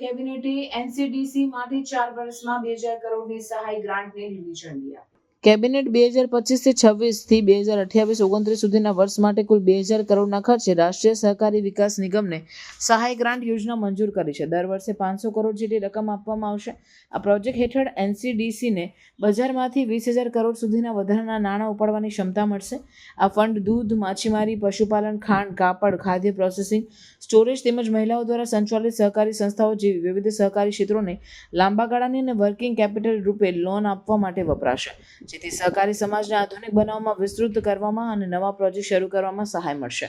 કેબિનેટે એનસીડીસી માટે 4 વર્ષમાં 2000 કરોડની સહાય ગ્રાન્ટને લીધી ઝંડી આપી. કેબિનેટ 2025 થી 26 થી 2028-29 સુધીના વર્ષ માટે કુલ 2000 કરોડના ખર્ચે રાષ્ટ્રીય સહકારી વિકાસ નિગમને સહાય ગ્રાન્ટ યોજના મંજૂર કરી છે. દર વર્ષે 500 કરોડ જેટલી રકમ આપવામાં આવશે. આ પ્રોજેક્ટ હેઠળ એનસીડીસીને બજારમાંથી 20,000 કરોડ સુધીના વધારાના નાણાં ઉપાડવાની ક્ષમતા મળશે. આ ફંડ દૂધ, માછીમારી, પશુપાલન, ખાંડ, કાપડ, ખાદ્ય પ્રોસેસિંગ, સ્ટોરેજ તેમજ મહિલાઓ દ્વારા સંચાલિત સહકારી સંસ્થાઓ જેવી વિવિધ સહકારી ક્ષેત્રોને લાંબા ગાળાની અને વર્કિંગ કેપિટલ રૂપે લોન આપવા માટે વપરાશે, જેથી સહકારી સમાજને આધુનિક બનાવવામાં, વિસ્તૃત કરવામાં અને નવા પ્રોજેક્ટ શરૂ કરવામાં સહાય મળશે.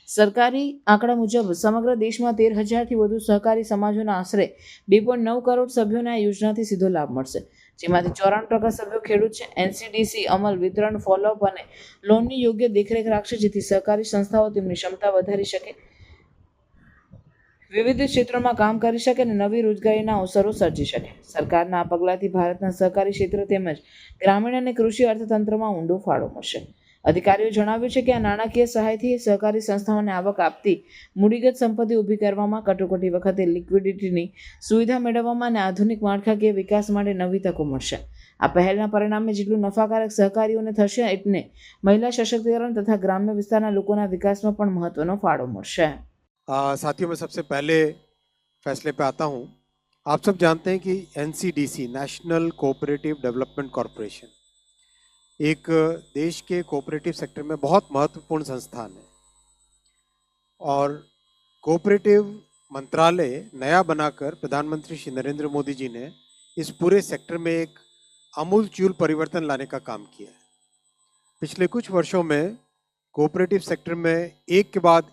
સરકારી આંકડા મુજબ સમગ્ર દેશમાં 13,000થી વધુ સહકારી સમાજોના આશરે 2.9 કરોડ સભ્યોને આ યોજનાથી સીધો લાભ મળશે, જેમાંથી 94% સભ્યો ખેડૂત છે. એનસીડીસી અમલ, વિતરણ, ફોલોઅપ અને લોનની યોગ્ય દેખરેખ રાખશે, જેથી સહકારી સંસ્થાઓ તેમની ક્ષમતા વધારી શકે, વિવિધ ક્ષેત્રોમાં કામ કરી શકે અને નવી રોજગારીના અવસરો સર્જી શકે. સરકારના આ પગલાંથી ભારતના સહકારી ક્ષેત્ર તેમજ ગ્રામીણ અને કૃષિ અર્થતંત્રમાં ઊંડો ફાળો મળશે. અધિકારીઓ જણાવ્યું છે કે આ નાણાકીય સહાયથી સહકારી સંસ્થાઓને આવક આપતી મૂડીગત સંપત્તિ ઊભી કરવામાં, કટોકટી વખતે લિક્વિડિટીની સુવિધા મેળવવામાં અને આધુનિક માળખાકીય વિકાસ માટે નવી તકો મળશે. આ પહેલના પરિણામે જેટલું નફાકારક સહકારીઓને થશે, એટલે મહિલા સશક્તિકરણ તથા ગ્રામ્ય વિસ્તારના લોકોના વિકાસમાં પણ મહત્વનો ફાળો મળશે. साथियों, मैं सबसे पहले फैसले पे आता हूँ. आप सब जानते हैं कि NCDC, national cooperative development corporation, एक देश के कोऑपरेटिव सेक्टर में बहुत महत्वपूर्ण संस्थान है और कोऑपरेटिव मंत्रालय नया बनाकर प्रधानमंत्री श्री नरेंद्र मोदी जी ने इस पूरे सेक्टर में एक आमूलचूल परिवर्तन लाने का काम किया है. पिछले कुछ वर्षों में कोऑपरेटिव सेक्टर में एक के बाद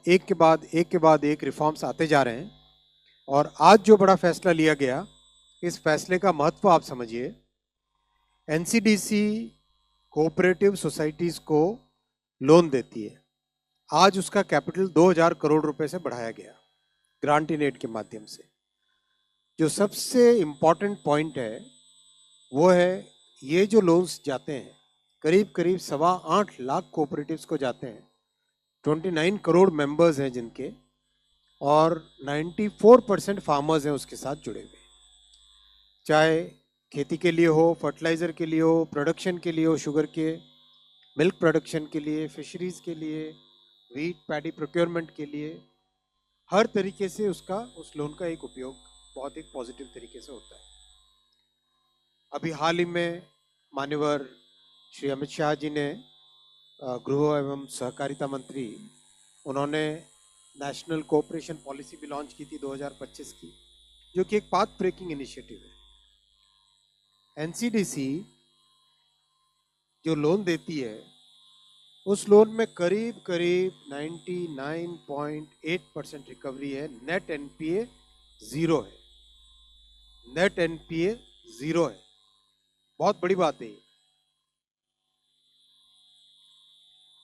एक रिफॉर्म्स आते जा रहे हैं और आज जो बड़ा फैसला लिया गया, इस फैसले का महत्व आप समझिए. एनसीडीसी कोऑपरेटिव सोसाइटीज़ को लोन देती है. आज उसका कैपिटल 2,000 करोड़ रुपए से बढ़ाया गया ग्रांट इन एड के माध्यम से. जो सबसे इम्पॉर्टेंट पॉइंट है वो है, ये जो लोन्स जाते हैं करीब 8.25 लाख कोऑपरेटिव्स को जाते हैं. 29 करोड़ मेंबर्स हैं जिनके, और 94% फार्मर्स हैं उसके साथ जुड़े हुए. चाहे खेती के लिए हो, फर्टिलाइज़र के लिए हो, प्रोडक्शन के लिए हो, शुगर के, मिल्क प्रोडक्शन के लिए, फिशरीज़ के लिए, वीट पैडी प्रोक्योरमेंट के लिए, हर तरीके से उस लोन का एक उपयोग बहुत एक पॉजिटिव तरीके से होता है. अभी हाल ही में माननीय श्री अमित शाह जी ने, गृह एवं सहकारिता मंत्री, उन्होंने नेशनल कोऑपरेशन पॉलिसी भी लॉन्च की थी 2025 की, जो कि एक पाथ ब्रेकिंग इनिशिएटिव है. एनसीडीसी जो लोन देती है, उस लोन में करीब 99.8% रिकवरी है. नेट एनपीए ज़ीरो है. नेट एनपीए ज़ीरो है. बहुत बड़ी बात है.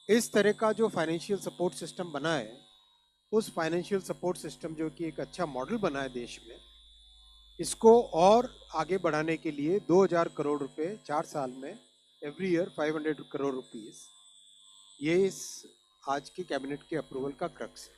इस तरह का जो फाइनेंशियल सपोर्ट सिस्टम बना है, उस फाइनेंशियल सपोर्ट सिस्टम जो कि एक अच्छा मॉडल बना है देश में, इसको और आगे बढ़ाने के लिए 2,000 करोड़ रुपए 4 साल में, एवरी ईयर 500 करोड़ रुपीस, ये इस आज के कैबिनेट के अप्रूवल का क्रक्स है.